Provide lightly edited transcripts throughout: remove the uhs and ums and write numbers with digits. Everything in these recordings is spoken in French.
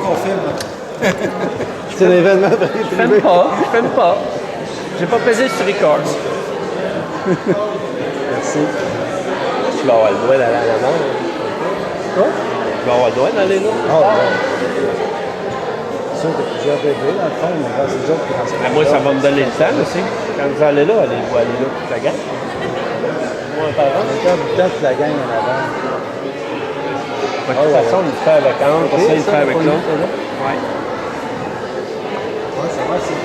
qu'on filme. C'est un événement privé. Je filme pas. J'ai pas pesé sur record. Merci. Tu vas avoir le droit d'aller en avant. Quoi? Tu vas avoir le droit d'aller là. Ah, ouais. C'est sûr que plusieurs bébés, dans le fond, mais quand c'est déjà pour Mais moi, ça va me donner le temps aussi. Quand vous allez là, allez-vous aller là toute la gang? Moi, un parent. Encore du temps que la gang en avant. De toute façon, il le fait avec un, après ça, il le fait avec l'autre. Ouais. Ouais, ça va, c'est...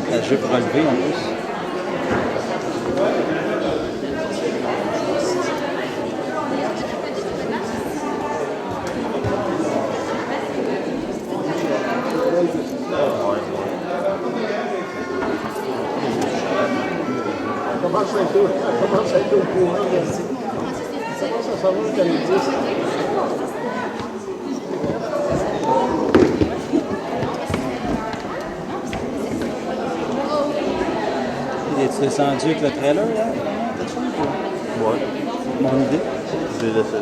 Un jeu pour relever en plus. Comment ça a été au courant? Comment ça va quand ils disent? Es-tu descendu avec le trailer, là? Ouais. Mon idée. Je l'ai laissé.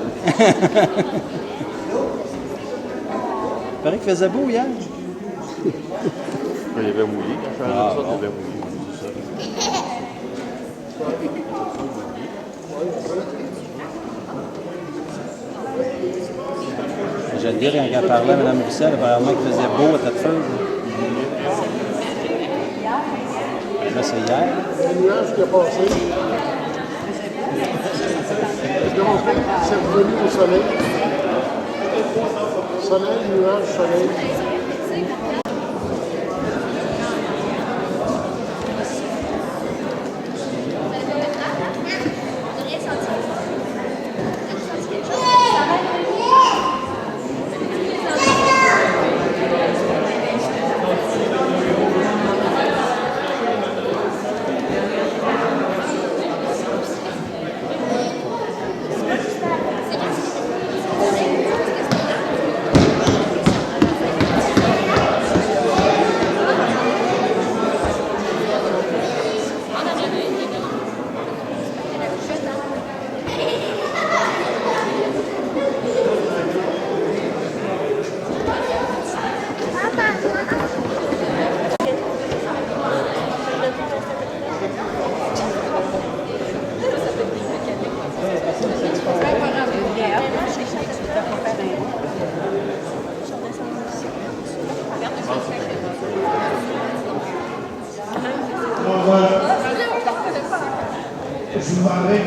Il paraît qu'il faisait beau hier. Il avait mouillé. Quand je suis allé ça, il avait mouillé. Geneviève, quand elle parlait à Mme Roussel, apparemment qu'il faisait beau à Thetford. Là, c'est hier. Le nuage qui a passé. Donc, c'est revenu au soleil. Soleil, nuage, soleil. Je vous parlerai.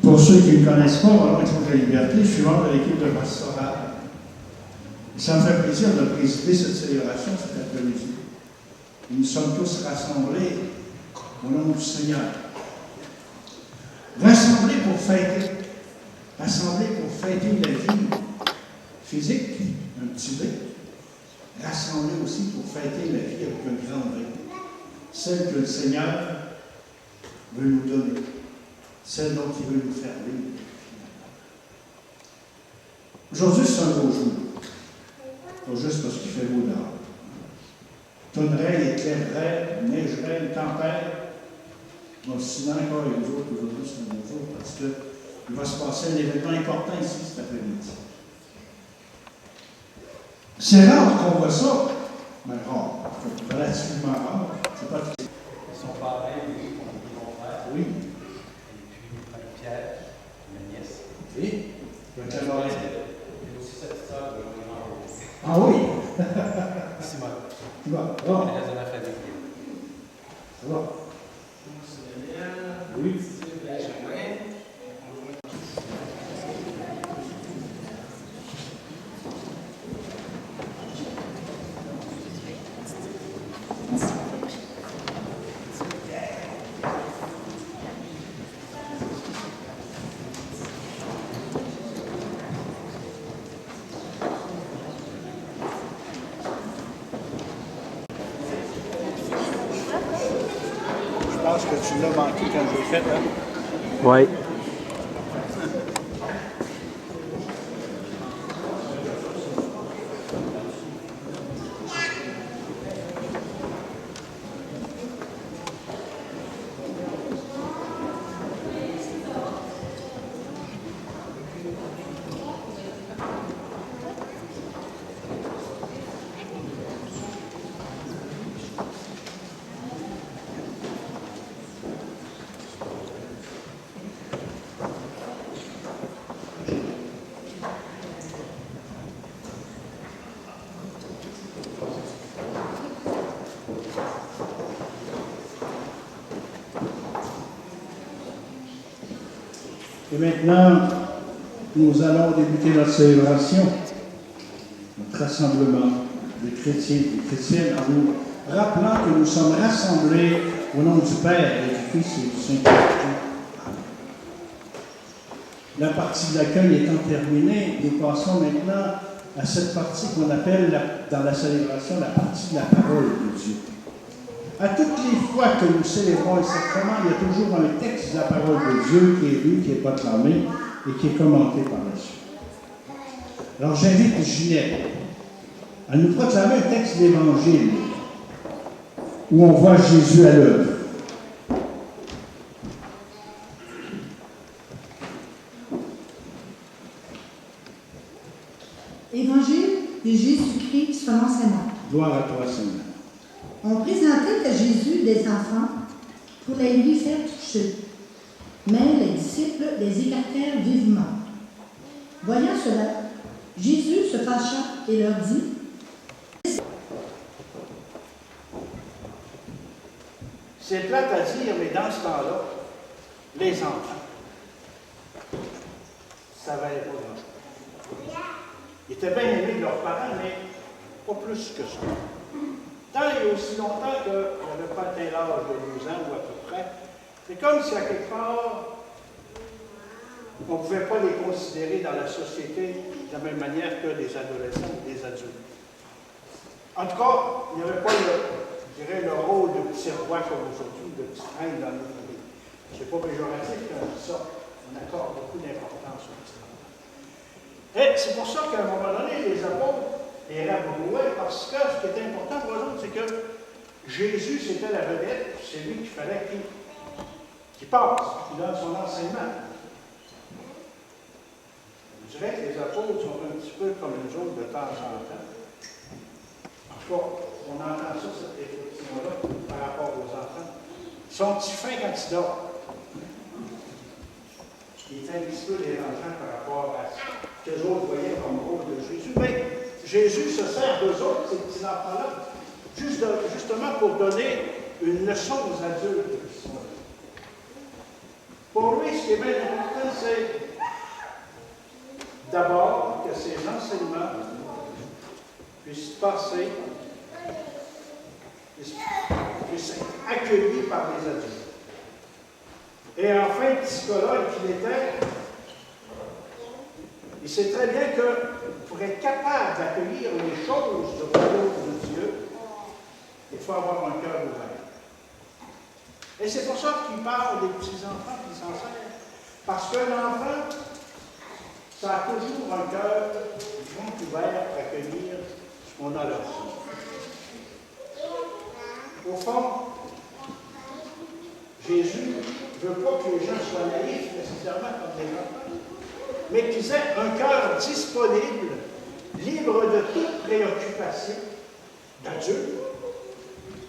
Pour ceux qui ne me connaissent pas, mon nom est Claude Liberté, je suis membre de l'équipe de pastoral. Ça me fait plaisir de présider cette célébration cet après-midi. Nous sommes tous rassemblés au nom du Seigneur. Rassemblés pour fêter. Rassemblés pour fêter la vie physique, un petit V. Rassemblés aussi pour fêter la vie avec un grand V. Celle que le Seigneur veut nous donner. Celle dont il veut nous faire vivre. Aujourd'hui, c'est un beau jour. Pas juste parce qu'il fait beau dehors. Tonnerait, éclairerait, neigerait, tempête. Bon, sinon, encore les autres, aujourd'hui, c'est un beau jour parce qu'il va se passer un événement important ici cet après-midi. C'est rare qu'on voit ça. Mais rare. Relativement rare. C'est pas... Ils sont pareils, oui, ils vont faire. Oui. Et puis, Pierre Ça va? Ça va? Oui. Je pense que tu l'as manqué quand je l'ai fait, hein? Oui. Et maintenant, nous allons débuter notre célébration, notre rassemblement des chrétiens et des chrétiennes, en nous rappelant que nous sommes rassemblés au nom du Père et du Fils et du Saint-Esprit. La partie de l'accueil étant terminée, nous passons maintenant à cette partie qu'on appelle dans la célébration la partie de la parole de Dieu. À toutes les fois que nous célébrons un sacrement, il y a toujours un texte de la parole de Dieu qui est lu, qui est proclamé et qui est commenté par la suite. Alors j'invite Ginette à nous proclamer un texte de l'Évangile où on voit Jésus à l'œuvre. Évangile de Jésus-Christ selon Saint Marc. Gloire à toi, Seigneur. On présentait à Jésus des enfants pour les lui faire toucher, mais les disciples les écartèrent vivement. Voyant cela, Jésus se fâcha et leur dit: C'est plate à dire, mais dans ce temps-là, les enfants, ça ne valait pas grand-chose. Ils étaient bien aimés de leurs parents, mais pas plus que ça. Tant et aussi longtemps qu'ils n'avaient pas atteint l'âge de 12 ans ou à peu près, c'est comme si à quelque part, on ne pouvait pas les considérer dans la société de la même manière que des adolescents ou des adultes. En tout cas, il n'y avait pas le rôle de petit roi comme aujourd'hui, de petit reine dans nos familles. Ce n'est pas péjoratif quand je dis ça. On accorde beaucoup d'importance au petit roi. Et c'est pour ça qu'à un moment donné, les apôtres les rabrouaient, parce que ce qui était important pour eux autres, c'est que Jésus, c'était la vedette, c'est lui qu'il fallait qu'il passe, qu'il donne son enseignement. Je dirais que les apôtres sont un petit peu comme nous autres de temps en temps. En tout cas, on entend ça, cette réflexion-là, par rapport aux enfants. Ils sont petits fins quand ils dorment. Ils étaient un petit peu les enfants par rapport à ce que les autres voyaient comme rôle de Jésus. Mais Jésus se sert d'eux autres, ces petits enfants-là, justement pour donner une leçon aux adultes qui sont là. Pour lui, ce qui est bien important, c'est d'abord que ces enseignements puissent passer, puissent être accueillis par les adultes. Et enfin, psychologue qu'il était, il sait très bien que pour être capable d'accueillir les choses du royaume de Dieu, il faut avoir un cœur ouvert. Et c'est pour ça qu'il parle des petits-enfants qui s'en servent. Parce qu'un enfant, ça a toujours un cœur grand ouvert pour accueillir ce qu'on a à leur vie. Au fond, Jésus ne veut pas que les gens soient naïfs nécessairement comme des enfants, mais qu'ils aient un cœur disponible, libre de toute préoccupation d'adulte,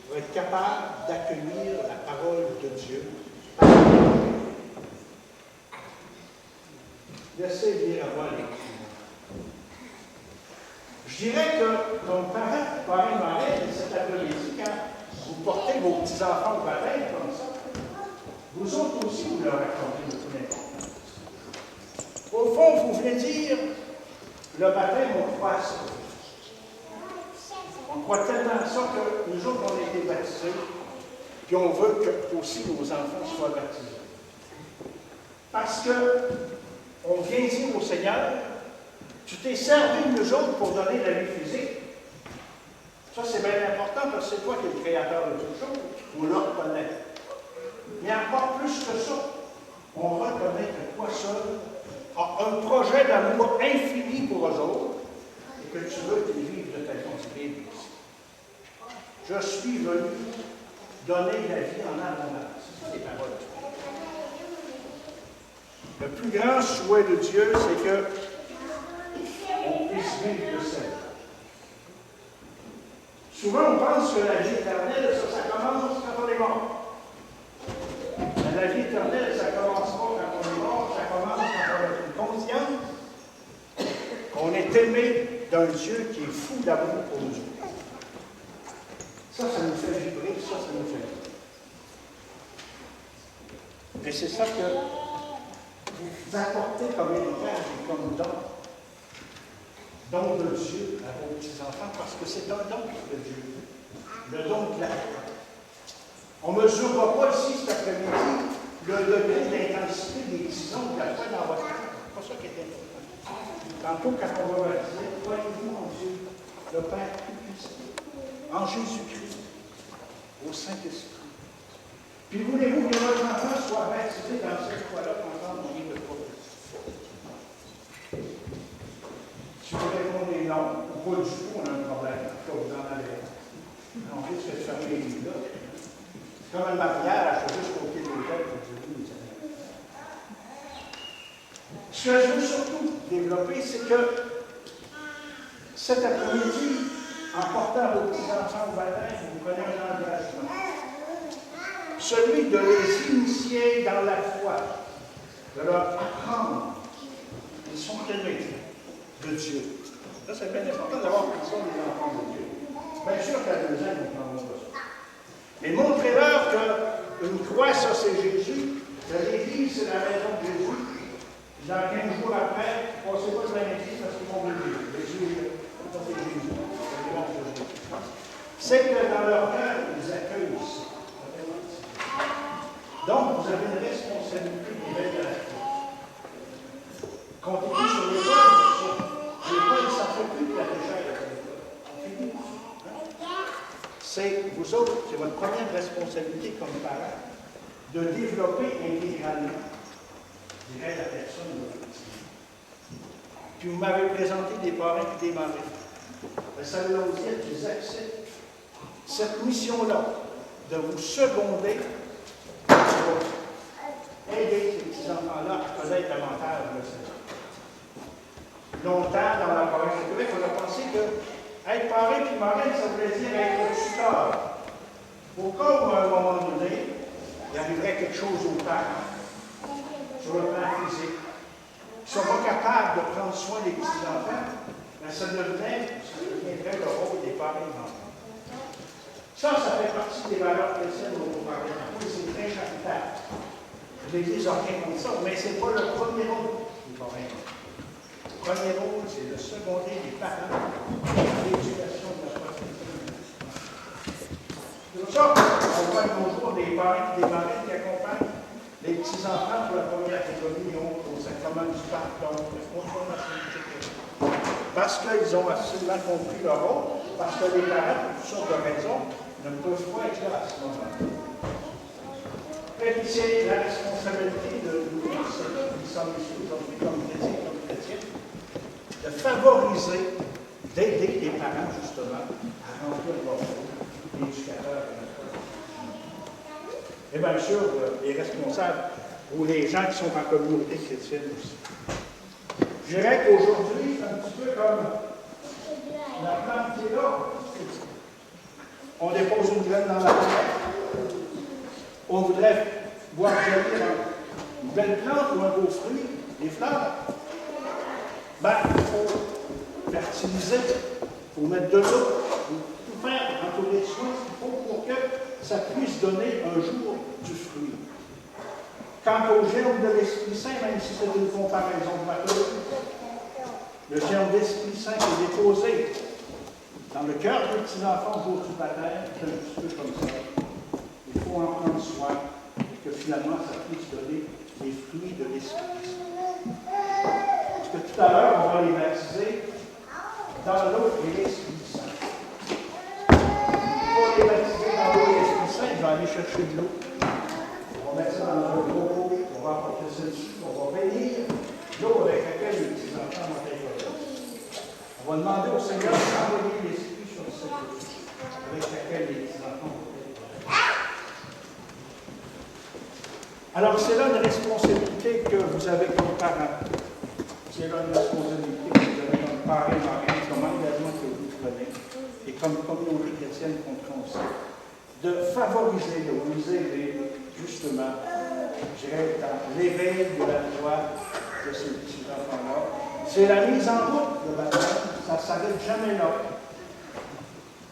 pour être capable d'accueillir la parole de Dieu. Laissez venir à moi les petits. Je dirais que, comme parent marraine de cet après-midi, petits-enfants au baptême comme ça, vous autres aussi, vous leur racontez de tout n'importe. Au fond, vous venez dire, le baptême, on croit à ça. On croit tellement à ça que nous autres, on a été baptisés, puis on veut que aussi nos enfants soient baptisés. Parce que on vient dire au Seigneur, tu t'es servi de nous autres pour donner la vie physique. Ça, c'est bien important parce que c'est toi qui es le créateur de toutes choses. On le reconnaît. Mais encore plus que ça, on reconnaît que toi seul as un projet d'amour infini pour eux autres et que tu veux qu'ils vivent de ta vie. Je suis venu donner la vie en abondance. C'est ça les paroles. Le plus grand souhait de Dieu, c'est que on puisse vivre de ça. Souvent, on pense que la vie éternelle, ça commence quand on est mort. Mais la vie éternelle, ça commence pas quand on est mort, ça commence quand on a une conscience qu'on est aimé d'un Dieu qui est fou d'amour pour nous. Ça nous fait vibrer, ça nous fait vibrer. Et c'est ça que vous apportez comme héritage et comme don. Don de Dieu à vos petits-enfants, parce que c'est un don de Dieu. Le don de la foi. On ne mesurera pas ici cet après-midi le degré d'intensité des tisons de la foi dans votre cœur. C'est pas ça qui est important. Tantôt, quand on va baptiser, croyez-vous en Dieu, le Père tout-puissant, en Jésus-Christ, au Saint-Esprit. Puis voulez-vous que vos enfants soient baptisés dans cette foi-là pendant mon livre de prophétie? Si vous répondez non, ou pas du tout, on a un problème. En tout cas, vous en avez un. On risque de fermer les livres là. C'est comme un mariage, juste au pied de l'hôtel pour dire oui, ce que je veux surtout développer, c'est que cet après-midi, en portant vos petits-enfants au baptême, vous prenez un engagement. Celui de les initier dans la foi, de leur apprendre. Ils sont aimés de Dieu. Là, c'est bien important d'avoir personne des enfants de Dieu. Bien sûr qu'à 2 ans, ils n'en ont pas ça. Mais montrez-leur qu'une croix, ça c'est Jésus, que l'Église, c'est la maison de Jésus. Dans 15 jours après, passez pas de la Église parce qu'ils vont venir. Jésus, ça c'est Jésus. C'est le nom de Jésus. C'est que dans leur cœur, ils accueillent aussi. Donc, vous avez une responsabilité de la foi. Comptez sur l'école. L'école, ça ne fait plus de la légère à l'école. C'est, vous autres, c'est votre première responsabilité comme parents, de développer intégralement, je dirais, la personne de votre petit. Puis vous m'avez présenté des parents et des marraines. Ça veut dire qu'ils acceptent cette mission-là, de vous seconder pour aider ces petits-enfants-là à connaître davantage le Seigneur. Longtemps, dans la province de Québec, on a pensé que être parrain et marraine, ça voulait dire être tuteur. Au cas où, à un moment donné, il arriverait quelque chose aux parents, sur le plan physique, qui ne sont pas capables de prendre soin des petits-enfants, ben ça deviendrait le rôle des parrains et marraines. Ça fait partie des valeurs chrétiennes de nos parents. Oui, c'est très charitable. L'Église n'a rien contre ça, mais ce n'est pas le premier rôle des parrains. Le premier rôle, c'est de seconder les parents dans l'éducation de la prospérité. C'est pour ça qu'on voit de nos jours des parents et des marraines qui accompagnent les petits-enfants pour la première communion, au sacrement du pardon, la confirmation, etc. Parce qu'ils ont absolument compris leur rôle, parce que les parents, pour toutes sortes de raisons, ne peuvent pas être là à ce moment-là. Et puis c'est la responsabilité de nous, qui sommes ici aujourd'hui comme chrétiens, de favoriser, d'aider les parents justement à remplir leur rôle d'éducateur. Et bien sûr, les responsables ou les gens qui sont en communauté chrétienne aussi. Je dirais qu'aujourd'hui, c'est un petit peu comme la plante qui est là. On dépose une graine dans la terre. On voudrait voir jaillir une belle plante ou un beau fruit, des fleurs. Ben, il faut fertiliser, il faut mettre de l'eau, il faut tout faire entouré de soins, ce qu'il faut pour que ça puisse donner un jour du fruit. Quant au germe de l'Esprit Saint, même si c'est une comparaison bateau, le germe d'Esprit Saint qui est déposé dans le cœur des petits-enfants au jour du baptême, c'est un petit peu comme ça. Il faut en prendre soin et que finalement ça puisse donner les fruits de l'Esprit Saint. Parce que tout à l'heure, on va les baptiser dans l'eau et l'Esprit Saint. Pour les baptiser dans l'eau et l'Esprit Saint, je vais aller chercher de l'eau. On va mettre ça dans un gros pot, on va apporter ça dessus, on va bénir l'eau avec laquelle les petits-enfants vont être baptisés. On va demander au Seigneur d'envoyer l'Esprit sur cette eau avec laquelle les petits-enfants vont être baptisés. Alors, c'est là une responsabilité que vous avez comme parents. C'est là une responsabilité que vous avez comme parents et marraines, comme engagement que vous prenez, et comme communauté chrétienne qu'on prend aussi, de favoriser, de vous aider, justement, je dirais, dans l'éveil de la foi de ces petits enfants-là. C'est la mise en route de baptême, ça ne s'arrête jamais là.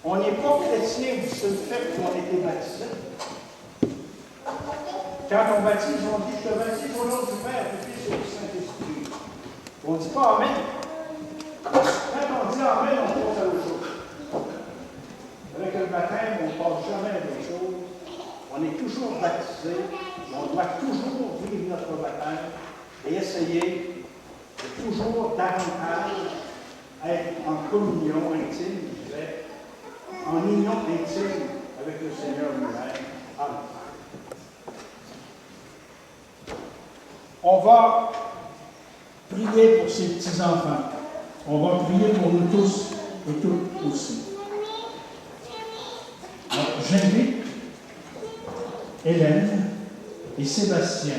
On n'est pas chrétien du seul fait qu'on a été baptisé. Quand on baptise, on dit « Je te baptise au nom du Père, du Fils et du Saint-Esprit ». On ne dit pas « Amen ». Quand on dit « Amen », on passe à autre chose. Avec le baptême, on ne passe jamais à autre chose. On est toujours baptisé. On doit toujours vivre notre baptême et essayer de toujours davantage être en communion intime, je dirais, en union intime avec le Seigneur lui-même. Amen. On va prier pour ces petits-enfants. On va prier pour nous tous et toutes aussi. Alors, j'invite Hélène et Sébastien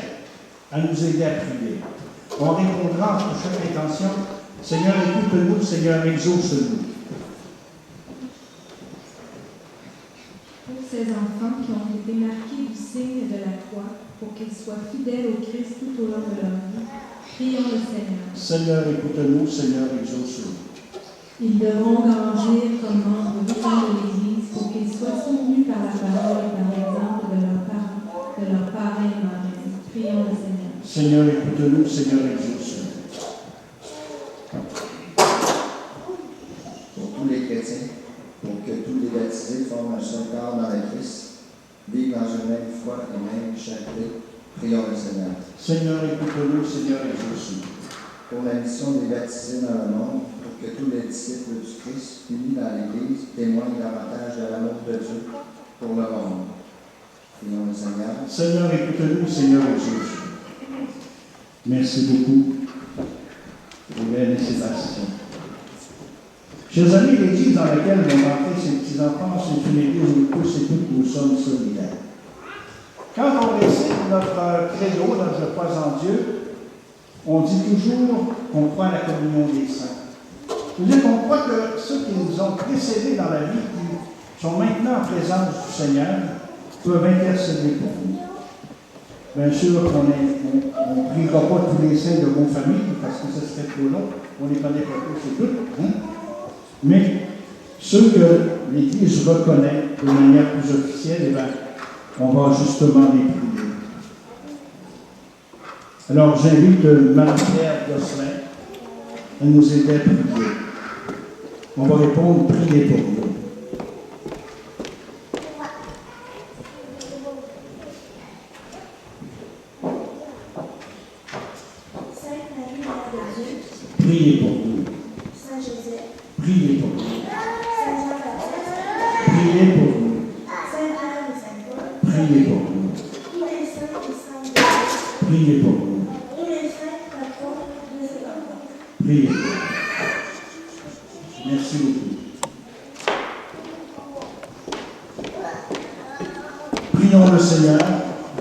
à nous aider à prier. On répondra entre chaque intention. Seigneur, écoute-nous, Seigneur, exauce-nous. Pour ces enfants qui ont été marqués du signe de la croix, pour qu'ils soient fidèles au Christ tout au long de leur vie, prions le Seigneur. Seigneur, écoute-nous, Seigneur, exauce-nous. Ils devront grandir comme membres vivants de l'Église pour qu'ils soient soutenus par la parole et par l'exemple de leurs parents et marraines. Prions le Seigneur. Seigneur, écoute-nous, Seigneur, exauce-nous. Pour tous les chrétiens, pour que tous les baptisés forment un seul corps dans le Christ, vivent dans une même foi et même charité, prions le Seigneur. Seigneur, écoute-nous, Seigneur, exauce-nous. Pour la mission des baptisés dans le monde, pour que tous les disciples du Christ, unis dans l'Église, témoignent davantage de l'amour de Dieu pour le monde. Prions le Seigneur. Seigneur, écoute-nous, Seigneur, exauce-nous. Merci beaucoup, Hélène et Sébastien. Chers amis, l'église dans laquelle vont entrer ces petits-enfants, c'est une église où tous et toutes nous sommes solidaires. Quand on récite notre credo, notre je crois en Dieu, on dit toujours qu'on croit à la communion des saints. C'est-à-dire qu'on croit que ceux qui nous ont précédés dans la vie, qui sont maintenant en présence du Seigneur, peuvent intercéder pour nous. Bien sûr qu'on ne priera pas tous les saints de mon famille, parce que ce serait trop long, on les connaît pas tous et toutes, hein? Mais ceux que l'Église reconnaît de manière plus officielle, eh bien, on va justement les prier. Alors j'invite Marie-Pierre Gosselin à nous aider à prier. On va répondre, priez pour nous. Priez pour nous. Saint Joseph, Priez pour nous. Saint Jean-Baptiste, Priez pour nous. Saint Pierre et Saint Paul, Priez pour nous. tous les saints et saints, Priez pour nous. tous les saints patrons de cet enfant. Priez pour nous. Merci beaucoup. Prions le Seigneur.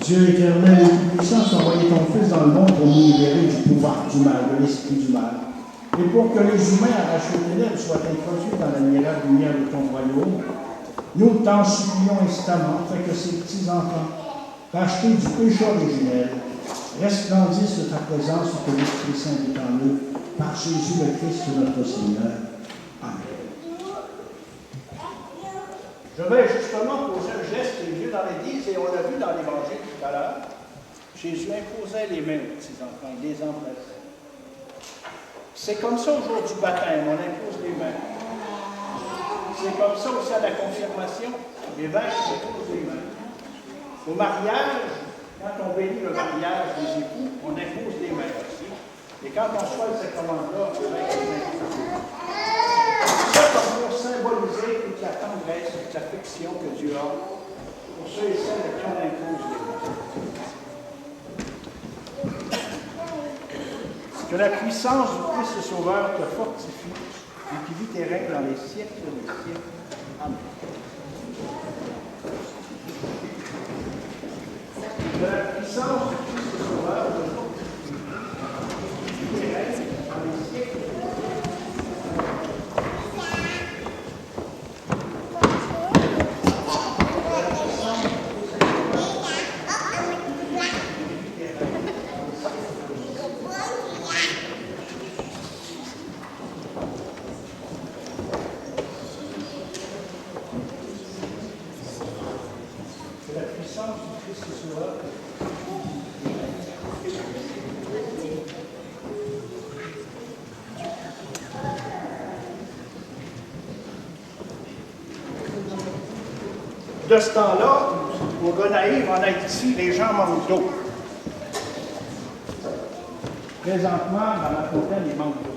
Dieu éternel et tout-puissant, tu as envoyé ton Fils dans le monde pour nous libérer du pouvoir du mal, de l'esprit du mal. Et pour que les humains arrachés aux ténèbres soient introduits dans l'admirable lumière de ton royaume, nous t'en supplions instamment, afin que ces petits-enfants, rachetés du péché originel, resplendissent de ta présence et que l'Esprit Saint est en eux, par Jésus le Christ notre Seigneur. Amen. Je vais justement poser un geste les yeux dans l'église et on l'a vu dans l'évangile tout à l'heure. Jésus imposait les mains aux petits-enfants, il les embrassait. C'est comme ça au jour du baptême, on impose les mains. C'est comme ça aussi à la confirmation, l'évêque impose les mains. Au mariage, quand on bénit le mariage des époux, on impose les mains aussi. Et quand on soit le sacrement-là, l'évêque impose les mains. Ça comme pour symboliser toute la tendresse, toute l'affection que Dieu a pour ceux et celles à qui on impose les mains. Que la puissance du Christ Sauveur te fortifie et qui vit tes règles dans les siècles des siècles. Amen. Que la puissance du Christ Sauveur te fortifie et qui vit tes règles dans les siècles des siècles. De ce temps-là, au Gonaïve, en Haïti, les gens manquent d'eau. Présentement, dans la fontaine, il manque d'eau.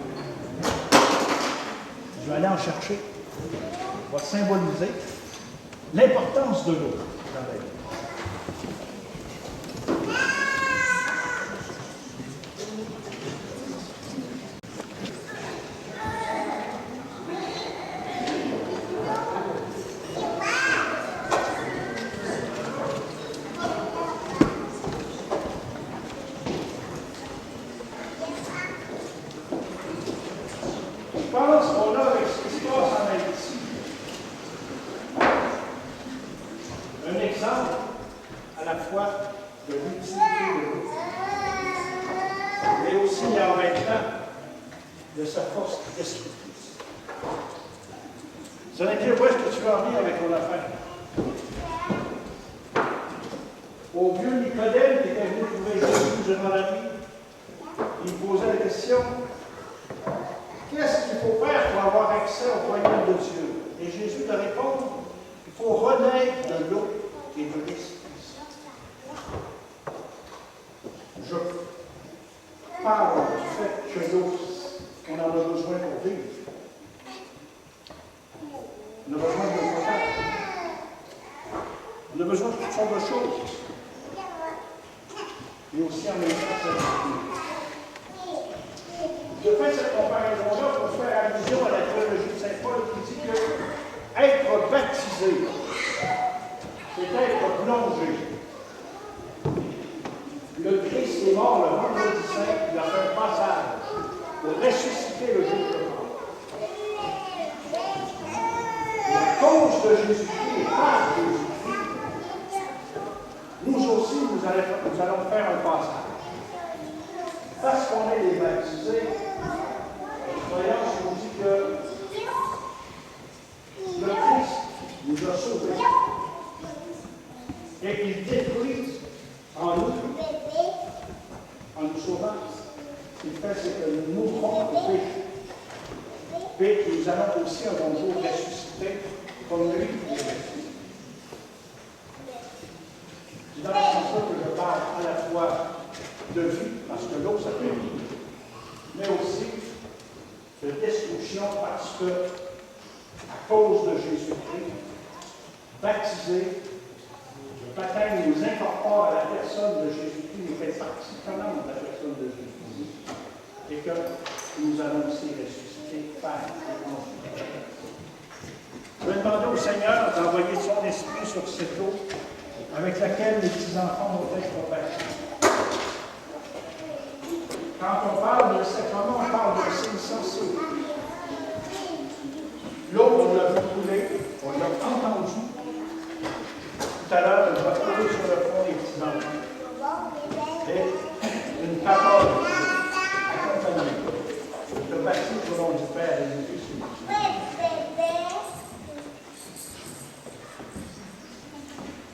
Je vais aller en chercher. On va symboliser l'importance de l'eau dans la vie.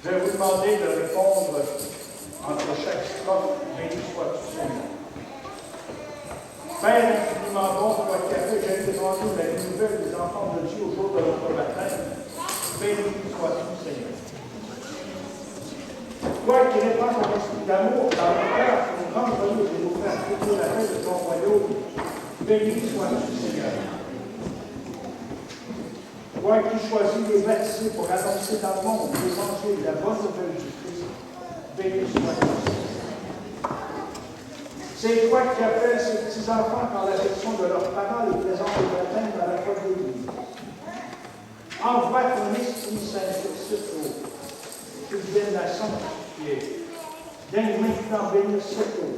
Je vais vous demander de répondre entre chaque strophe, béni sois-tu Seigneur. Père infiniment bon, toi qui as fait j'ai devant nous la nouvelle des enfants de Dieu au jour de notre baptême, béni sois-tu Seigneur. Toi qui répands ton esprit d'amour dans le cœur pour nous rendre heureux et nous faire fêter la paix de ton royaume, béni sois-tu Seigneur. Toi qui choisis les baptisés pour annoncer dans le monde l'évangile de la bonne nouvelle du Christ, béni sois-tu Seigneur. C'est toi qui appelles ces petits-enfants par l'affection de leurs parents les présents au baptême dans la foi de l'Église. Envoie ton Esprit Saint sur ce tour, qu'ils viennent la sanctifier. Viens maintenant bénir ce tour,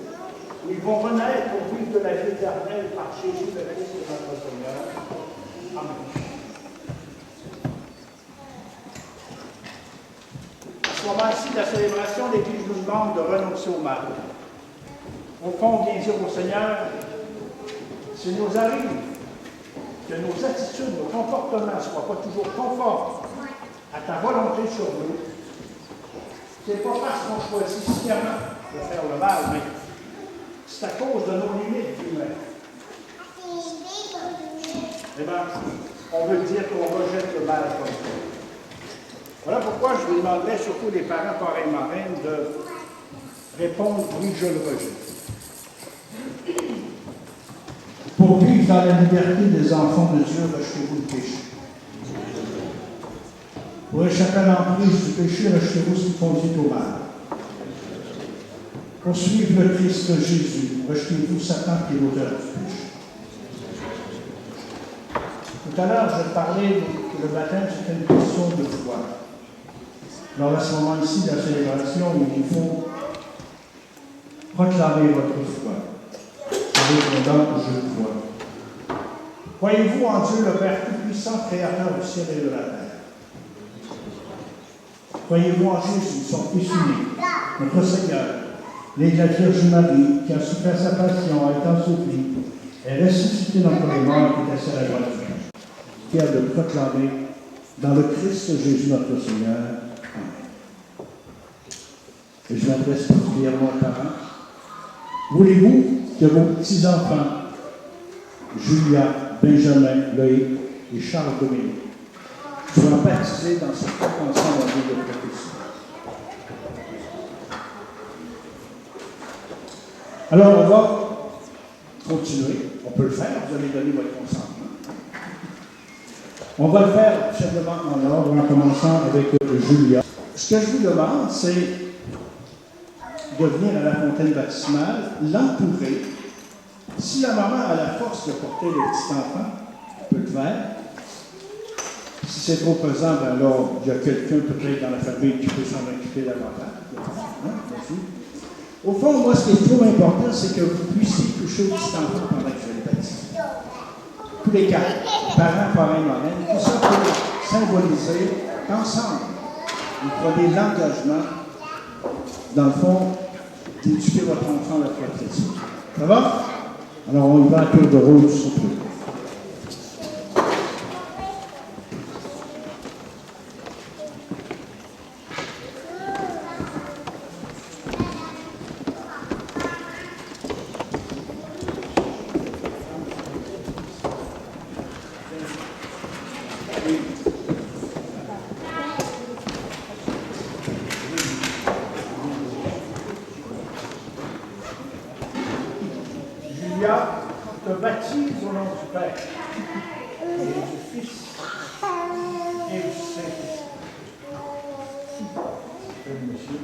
où ils vont renaître pour vivre de la vie éternelle par Jésus le Christ notre Seigneur. Amen. À ce moment-ci de la célébration, l'Église nous demande de renoncer au mal. Au fond, bien dire au Seigneur, s'il nous arrive que nos attitudes, nos comportements ne soient pas toujours conformes à ta volonté sur nous, ce n'est pas parce qu'on choisit sciemment de faire le mal, mais c'est à cause de nos limites humaines. Eh bien, on veut dire qu'on rejette le mal comme ça. Voilà pourquoi je vous demanderais, surtout les parents, parrains, marraines, de répondre oui, je le rejette. Pour vivre dans la liberté des enfants de Dieu, rejetez-vous le péché. Pour échapper à l'emprise du péché, rejetez-vous ce qui conduit au mal. Pour suivre le Christ Jésus, rejetez-vous Satan qui est l'auteur du péché. Tout à l'heure, je parlais que le baptême, c'est une question de foi. Alors, à ce moment ici de la célébration, il faut proclamer votre foi. Avec dedans, je crois. Croyez-vous en Dieu, le Père Tout-Puissant, Créateur du ciel et de la terre? Croyez-vous en Jésus, son Fils unique, notre Seigneur, né de la Vierge Marie, qui a souffert sa passion, a été enseveli, est ressuscité d'entre les morts et est assis à la droite de Dieu. Fier de proclamer dans le Christ Jésus, notre Seigneur. Amen. Et je m'adresse particulièrement aux parents. Voulez-vous que vos petits-enfants, Julia, Benjamin, Loïc et Charles Dominique, soient baptisés dans ce corps ensemble en vie de prophétie? Alors, on va continuer. On peut le faire. Vous allez donner votre consentement. On va le faire simplement en ordre, en commençant avec Julia. Ce que je vous demande, c'est de venir à la fontaine baptismale, l'entourer. Si la maman a la force de porter le petit enfant, elle peut le faire. Si c'est trop pesant, ben alors il y a quelqu'un peut-être dans la famille qui peut s'en occuper davantage. Hein, au fond, moi, ce qui est trop important, c'est que vous puissiez toucher au petit enfant pendant que je vais le baptiser. Tous les quatre, parents, parrains, marraines, tout ça pour symboliser qu'ensemble, vous prenez l'engagement, dans le fond, d'éduquer votre enfant à la foi chrétienne. Ça va? Alors, on y va à tour de rôle surtout. Te baptise au nom du Père et du Fils et du Saint-Esprit. Monsieur.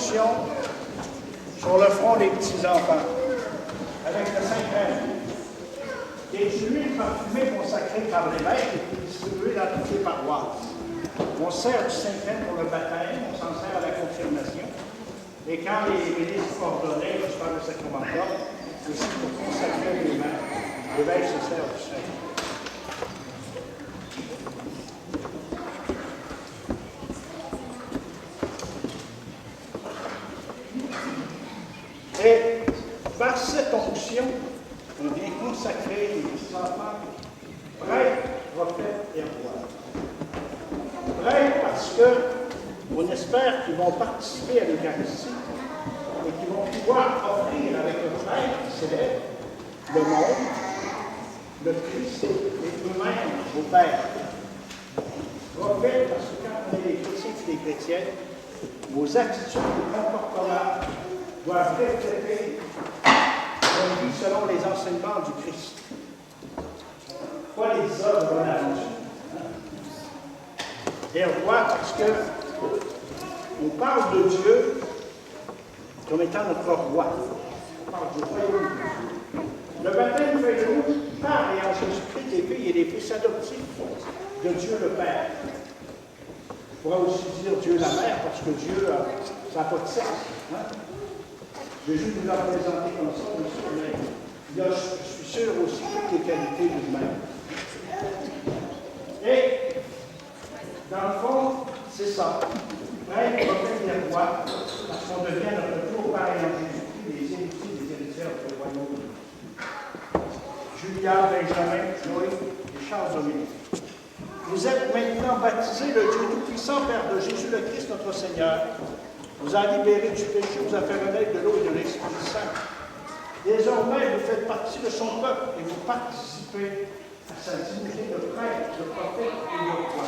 onction sur le front des petits-enfants, avec le Saint-Crème. Des huiles parfumées consacrées par l'évêque et puis distribuées dans toutes les paroisses. On sert du Saint-Crème pour le baptême, on s'en sert à la confirmation. Et quand les ministres ordonnaient, je parle de sacramentum, aussi pour consacrer les mains, l'évêque se sert du Saint-Crème. Et par cette onction, on vient consacrer les petits enfants prêtres, prophètes et rois. Prêtres parce qu'on espère qu'ils vont participer à l'Eucharistie et qu'ils vont pouvoir offrir avec le prêtre célèbre le monde, le Christ et eux-mêmes au Père. Prophètes parce que quand on est des chrétiens et des chrétiennes, vos attitudes et comportements doivent refléter la vie selon les enseignements du Christ. Pas les œuvres de la religion. Et roi parce que on parle de Dieu comme étant notre roi. On parle du royaume. Le baptême fait de nous, par et en Jésus-Christ, des filles et des fils adoptifs de Dieu le Père. On pourrait aussi dire Dieu la Mère, parce que Dieu, ça n'a pas de sexe. Hein? Jésus nous l'a présenté comme ça, mais il a, je suis sûr, aussi toutes les qualités lui-même. Et, dans le fond, c'est ça. Prêtre, prophète et roi, parce qu'on devient notre tour par et en Jésus-Christ, les héritiers des héritières du royaume. Julia, Benjamin, Noé et Charles-Dominique. Vous êtes maintenant baptisés, le Dieu Tout-Puissant, Père de Jésus le Christ, notre Seigneur, vous a libéré du péché, vous a fait renaître de l'eau et de l'Esprit Saint. Désormais, vous faites partie de son peuple et vous participez à sa dignité de prêtre, de prophète et de roi.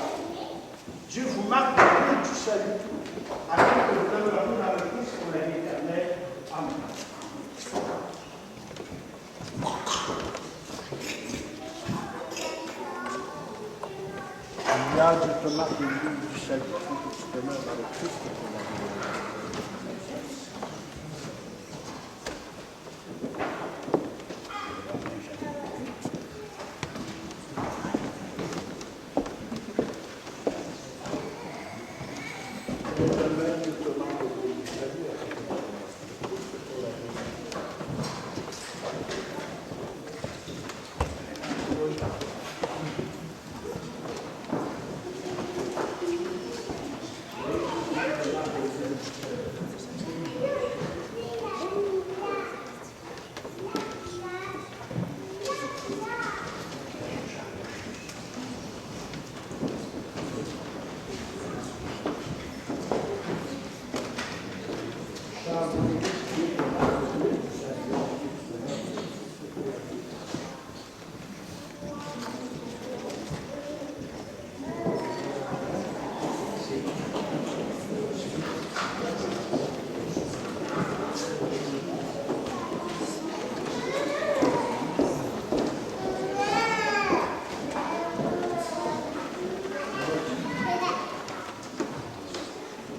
Dieu vous marque de la route du salut, afin que vous demeuriez dans le Christ pour la vie éternelle. Amen. Là, Dieu te marque de la route du salut, afin que tu demeures dans le Christ pour la vie éternelle.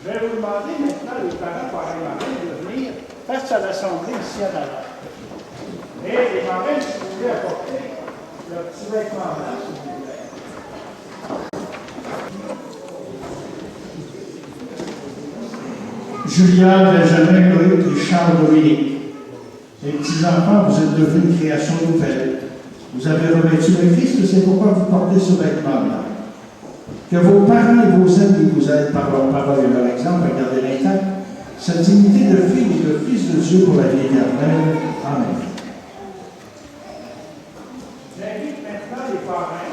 Je vais vous demander maintenant, les parents par les marraines, de venir face à l'Assemblée ici à Dallas. Et les marraines, si vous voulez apporter leur petit vêtement blanc, s'il vous plaît. Julia, Benjamin, Loïc et Charles-Dominique. Les petits-enfants, vous êtes devenus une création nouvelle. Vous avez revêtu le Christ, c'est pourquoi vous portez ce vêtement-là. Que vos parents et vos amis vous aident par leur parole et leur exemple à garder l'intact cette dignité de fille et de fils de Dieu pour la vie éternelle. Amen. J'invite maintenant les parrains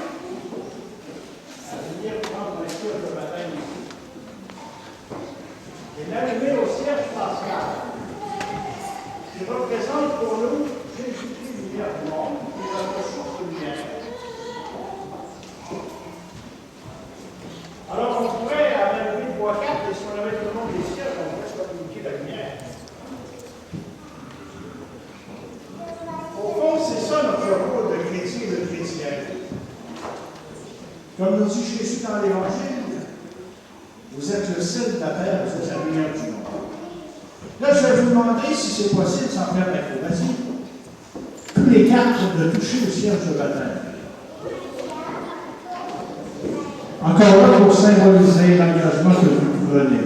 à venir prendre un cure de baptême ici. Et l'allumer au cierge pascal, qui représente pour nous Jésus-Christ, lumière du monde, qui est notre source de lumière. Alors, on pourrait, à la levée de bois 4, et si on avait tout le monde des sièges, on pourrait se communiquer la lumière. Au fond, c'est ça notre rôle de chrétien et de chrétienne. Comme nous dit Jésus dans l'Évangile, vous êtes le sel de la terre, vous êtes la lumière du monde. Là, je vais vous demander si c'est possible, sans faire d'acrobatie, tous les quatre de toucher au cierge de baptême. Encore là, pour symboliser l'engagement que vous prenez.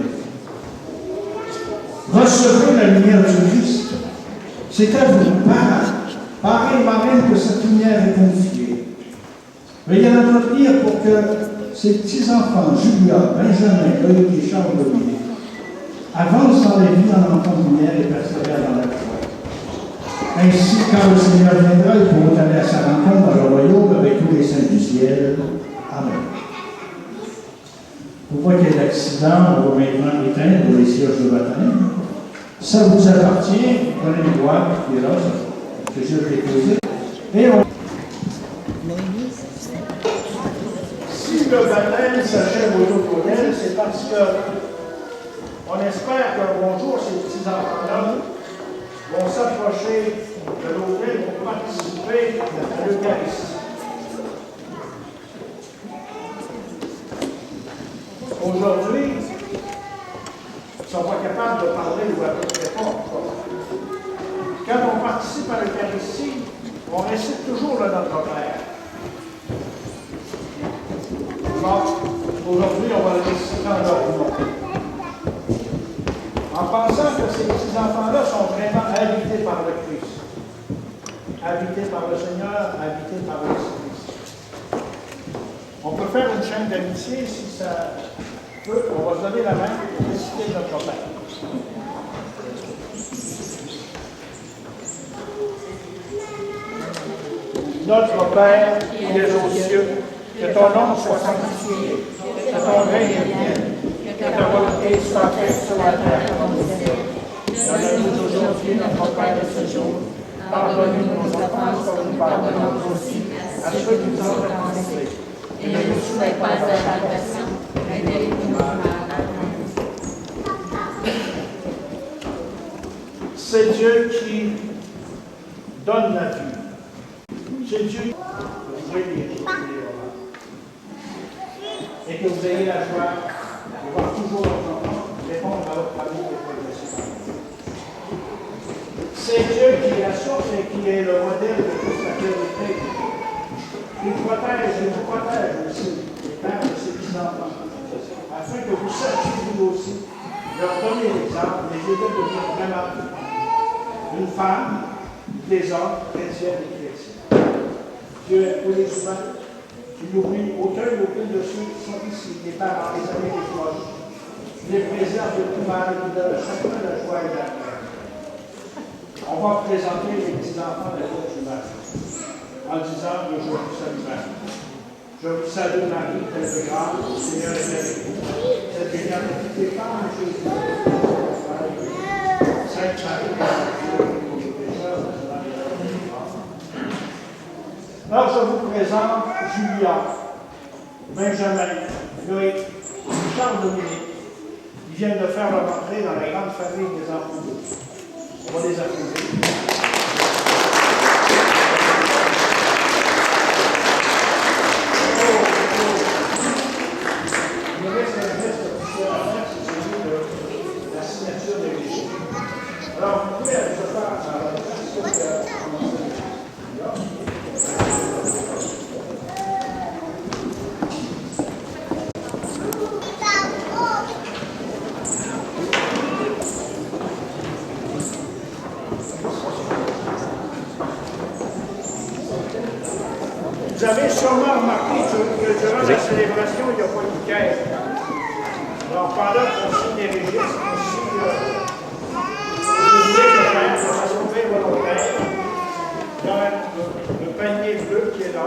Recevez la lumière du Christ. C'est à vous, parents et marraines, que cette lumière est confiée. Veuillez l'entretenir pour que ces petits-enfants, Julia, Benjamin, Loïc et Charles Dominique, avancent dans les vies en enfant de lumière et persévèrent dans la foi. Ainsi, quand le Seigneur viendra, ils pourront aller à sa rencontre dans le royaume avec tous les saints du ciel. Amen. Pour pas qu'il y ait d'accident, on va maintenant éteindre les cierges de baptême. Ça vous appartient, vous prenez une boîte qui est là, que je vais déposer. Et on... Si le baptême s'achève au l'automne, c'est parce que on espère qu'un bon jour, ces petits-enfants-là vont s'approcher de l'autel pour participer à l'Eucharistie. Aujourd'hui, ils ne sont pas capables de parler ou à peu près fort. Quand on participe à l'Eucharistie, on récite toujours le Notre Père. Bon, aujourd'hui, on va le réciter en leur nom. En pensant que ces petits-enfants-là sont vraiment habités par le Christ, habités par le Seigneur, habités par le Christ. On peut faire une chaîne d'amitié si ça peut. On va se donner la main pour réciter notre Père. Notre Père qui es aux cieux, que ton nom soit sanctifié, que ton règne vienne, que ta volonté soit faite sur la terre comme au ciel. Donne-nous aujourd'hui notre pain de ce jour. Pardonne-nous nos offenses comme nous pardonnons aussi à ceux qui nous ont offensés. Et ne nous soumets pas à la tentation, mais délivre-nous du mal. C'est Dieu qui donne la vie. C'est Dieu qui vous bénit. Et que vous ayez la joie de voir toujours votre enfant répondre à votre amour et progresser. C'est Dieu qui est la source et qui est le modèle de toute la vérité. Il protège et vous protège aussi les pères de ces petits-enfants, afin que vous sachiez vous aussi leur donner l'exemple, les aider à devenir vraiment une femme, des hommes, chrétiens et chrétiens. Dieu est pour les humains. Il n'oublie aucun de ceux qui sont ici, les parents, les amis, les proches. Il les préserve de tout mal et il donne à chacun la joie et la paix. On va présenter les petits-enfants de la Vierge Marie en disant que je vous salue Marie. Je vous salue Marie, telle grâce, le Seigneur est avec vous. Cette bénie de toutes les femmes, Jésus. Sainte Marie, pour les pécheurs, alors, je vous présente Julia, Benjamin, Loïc, Charles Dominique. Ils viennent de faire leur entrée dans la grande famille des enfants de Dieu. On va les applaudir. Il me reste un geste officiel à faire, c'est celui de la signature de l'Église. Alors, vous pouvez aller se faire à la place Vous avez sûrement remarqué que durant la célébration, il n'y a pas de caisse. Alors, pendant qu'on signe les registres, on signe le père de façon bien volontaire dans le panier bleu qui est là.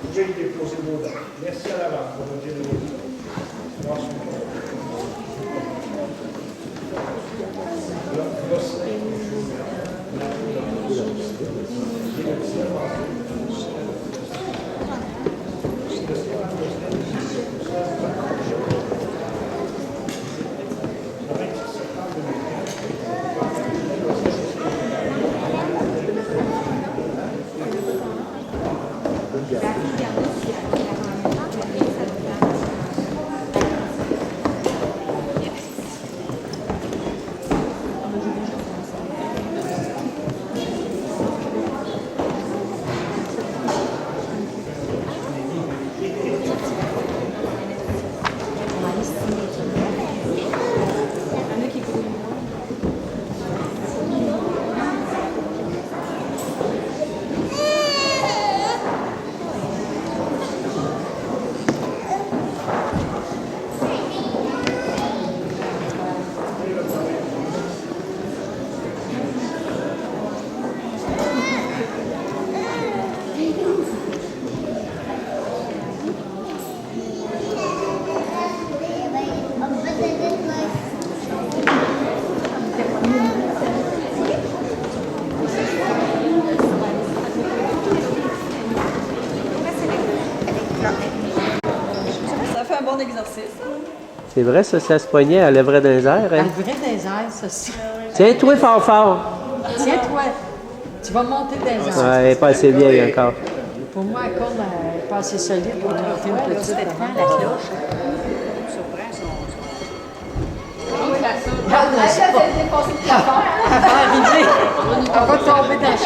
Vous pouvez le déposer dedans. Merci à l'avance pour votre générosité. C'est vrai, ça se poignait, elle lèverait dans les airs. Hein? Elle lèverait dans les airs, ça. Tiens-toi fort fort. Tiens-toi. Tu vas monter dans les airs. Ouais, elle n'est pas assez vieille encore. Pour moi, la corde n'est pas assez solide pour monter une petite. La cloche. Elle va arriver. Elle va tomber dans le